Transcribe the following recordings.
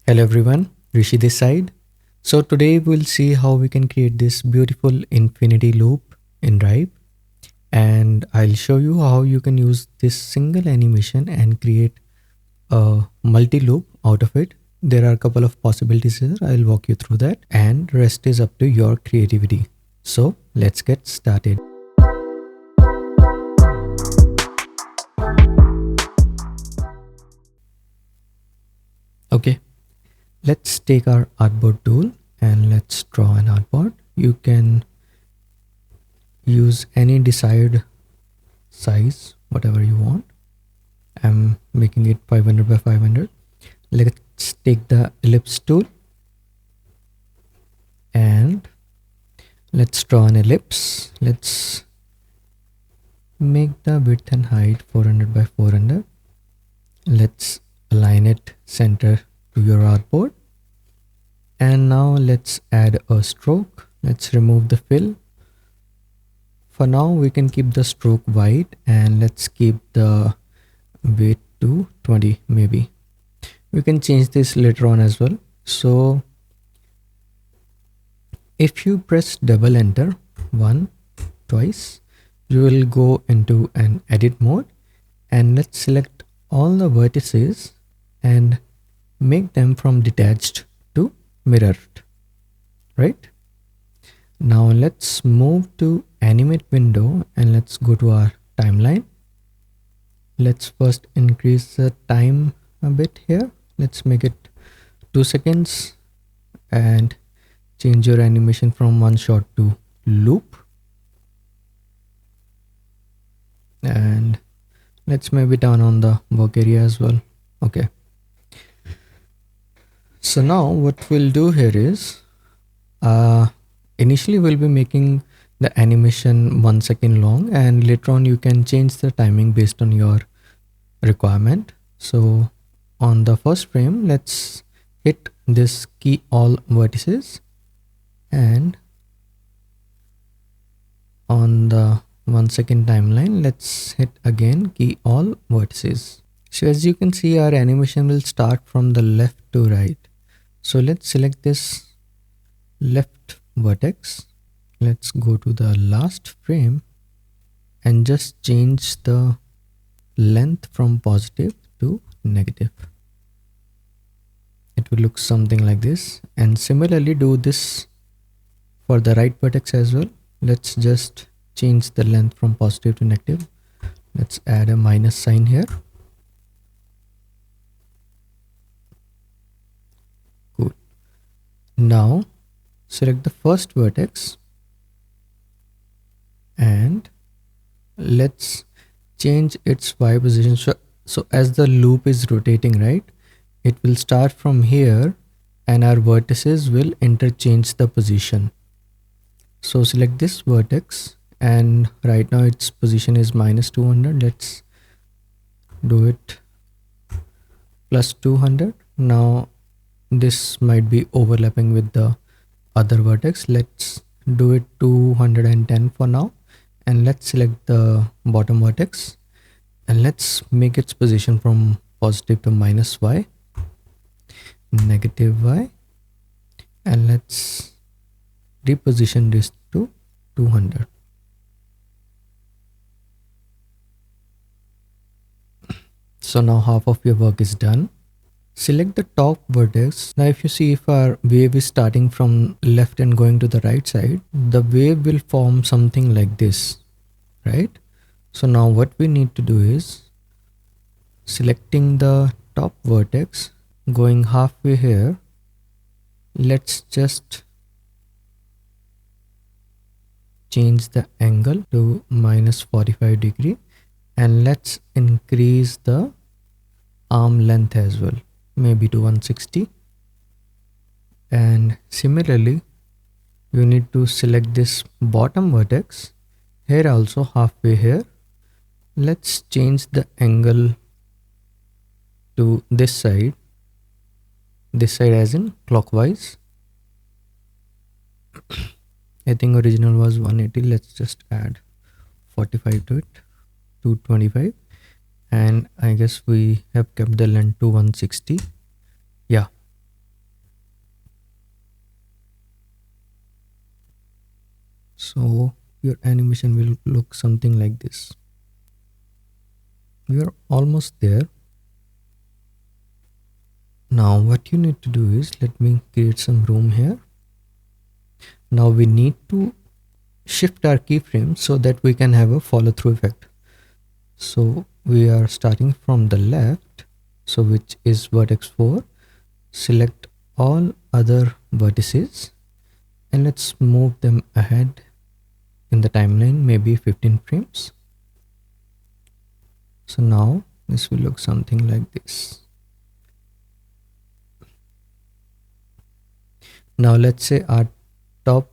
Hello everyone, Rishi this side. So today we'll see how we can create this beautiful infinity loop in Rive, and I'll show you how you can use this single animation and create a multi-loop out of it. There are a couple of possibilities here. I'll walk you through that, and rest is up to your creativity. So let's get started. Okay, let's take our artboard tool and let's draw an artboard. You can use any desired size, whatever you want. I'm making it 500 by 500. Let's take the ellipse tool and let's draw an ellipse. Let's make the width and height 400 by 400. Let's align it center to your artboard. And now let's add a stroke. Let's remove the fill. For now we can keep the stroke white, and let's keep the weight to 20 maybe. We can change this later on as well. So if you press double enter twice, you will go into an edit mode, and let's select all the vertices and make them from detached to mirrored, right? Now let's move to animate window and let's go to our timeline. Let's first increase the time a bit here. Let's make it 2 seconds and change your animation from one shot to loop. And let's maybe turn on the work area as well. Okay. So now what we'll do here is, initially we'll be making the animation 1 second long, and later on you can change the timing based on your requirement. So on the first frame, let's hit this key all vertices, and on the 1 second timeline, let's hit again key all vertices. So as you can see, our animation will start from the left to right. So let's select this left vertex. Let's go to the last frame and just change the length from positive to negative. It will look something like this, and similarly do this for the right vertex as well. Let's just change the length from positive to negative. Let's add a minus sign here. Cool. Now select the first vertex and let's change its Y position. So as the loop is rotating, right, it will start from here and our vertices will interchange the position. So select this vertex, and right now its position is minus 200. Let's do it plus 200. Now this might be overlapping with the other vertex. Let's do it 210 for now, and let's select the bottom vertex and let's make its position from positive to minus Y, negative Y, and let's reposition this to 200. So now half of your work is done. Select the top vertex. Now if you see, if our wave is starting from left and going to the right side, the wave will form something like this, right? So now what we need to do is selecting the top vertex, going halfway here, let's just change the angle to minus 45 degree, and let's increase the arm length as well, maybe to 160. And similarly you need to select this bottom vertex here also, halfway here. Let's change the angle to this side as in clockwise. I think original was 180. Let's just add 45 to it, 225, and I guess we have kept the length to 160. Yeah, So your animation will look something like this. We are almost there. Now what you need to do is, let me create some room here. Now we need to shift our keyframe so that we can have a follow through effect. So we are starting from the left, so which is vertex 4. Select all other vertices and let's move them ahead in the timeline, maybe 15 frames. So now this will look something like this. Now let's say our top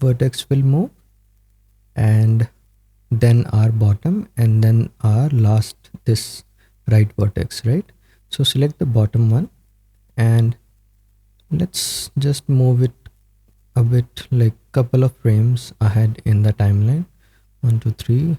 vertex will move, and then our bottom, and then our last, this right vertex, right? So select the bottom one and let's just move it a bit, like couple of frames ahead in the timeline. 1 2 3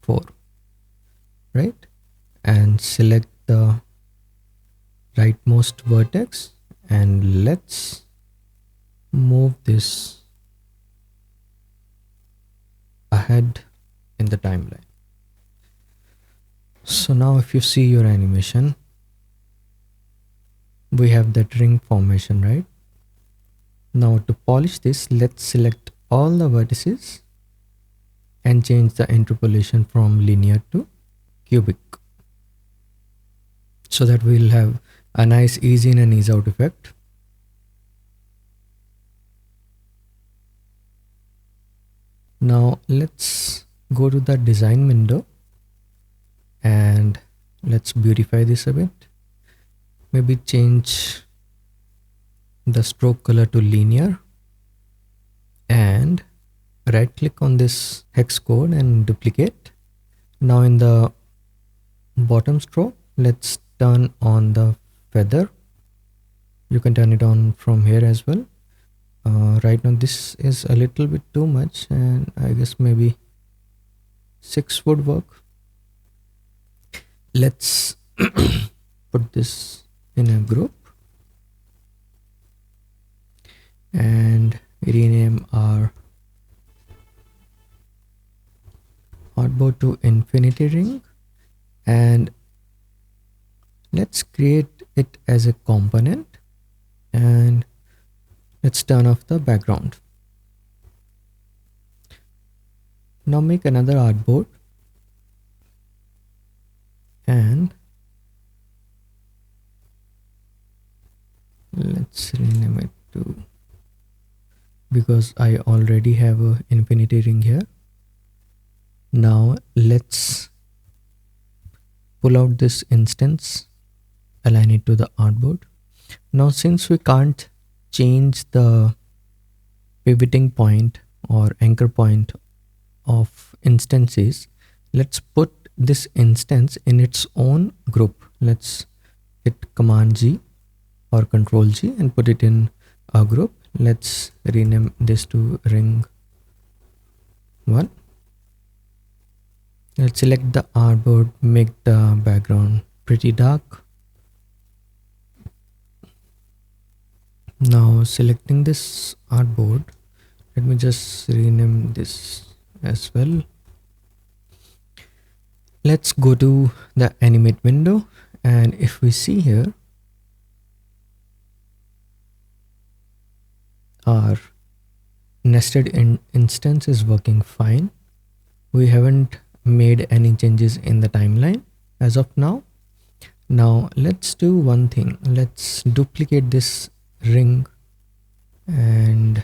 4, right? And select the rightmost vertex and let's move this ahead in the timeline. So now if you see your animation, we have that ring formation, right? Now to polish this, let's select all the vertices and change the interpolation from linear to cubic, so that we'll have a nice ease in and ease out effect. Now let's go to the design window and let's beautify this a bit. Maybe change the stroke color to linear and right click on this hex code and duplicate. Now in the bottom stroke, let's turn on the feather. You can turn it on from here as well. Right now this is a little bit too much, and I guess maybe 6 would work. Let's put this in a group and rename our artboard to infinity ring, and let's create it as a component, and let's turn off the background. Now make another artboard and let's rename it to, because I already have a infinity ring here. Now let's pull out this instance, align it to the artboard. Now since we can't change the pivoting point or anchor point of instances, let's put this instance in its own group. Let's hit Command G or Control G and put it in a group. Let's rename this to ring 1. Let's select the artboard, make the background pretty dark. Now selecting this artboard, let me just rename this as well. Let's go to the animate window, and if we see here, our nested instance is working fine. We haven't made any changes in the timeline as of now. Now let's do one thing. Let's duplicate this ring and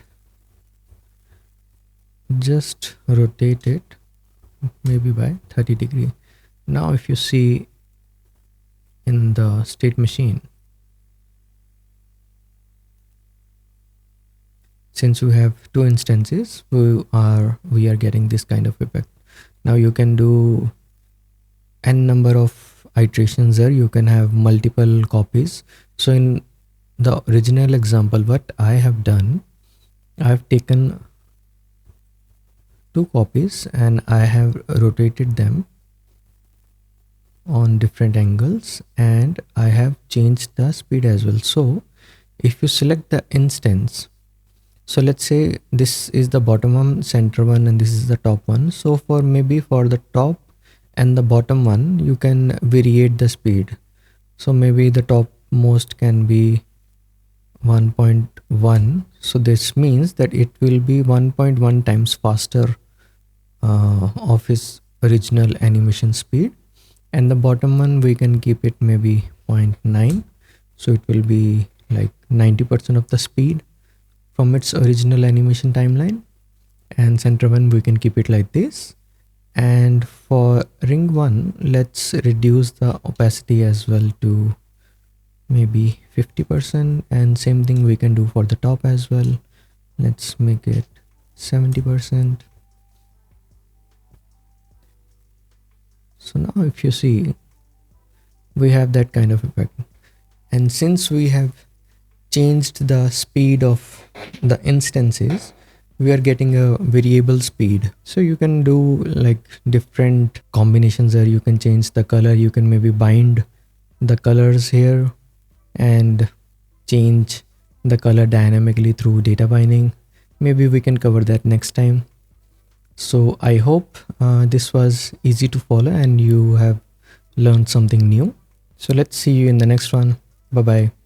just rotate it maybe by 30 degrees. Now if you see in the state machine, since we have 2 instances, we are getting this kind of effect. Now you can do n number of iterations there. You can have multiple copies. So in the original example, what I have done, I have taken 2 copies and I have rotated them on different angles, and I have changed the speed as well. So if you select the instance, So let's say this is the bottom one, center one, and this is the top one. So for maybe for the top and the bottom one, you can variate the speed. So maybe the top most can be 1.1. So this means that it will be 1.1 times faster of its original animation speed, and the bottom one we can keep it maybe zero point 0.9, so it will be like 90% of the speed from its original animation timeline. And center one we can keep it like this. And for ring one, let's reduce the opacity as well to maybe 50%, and same thing we can do for the top as well. Let's make it 70%. So now if you see, we have that kind of effect. And since we have changed the speed of the instances, we are getting a variable speed. So you can do like different combinations there. You can change the color, you can maybe bind the colors here and change the color dynamically through data binding. Maybe we can cover that next time. So I hope this was easy to follow and you have learned something new. So let's see you in the next one. Bye bye.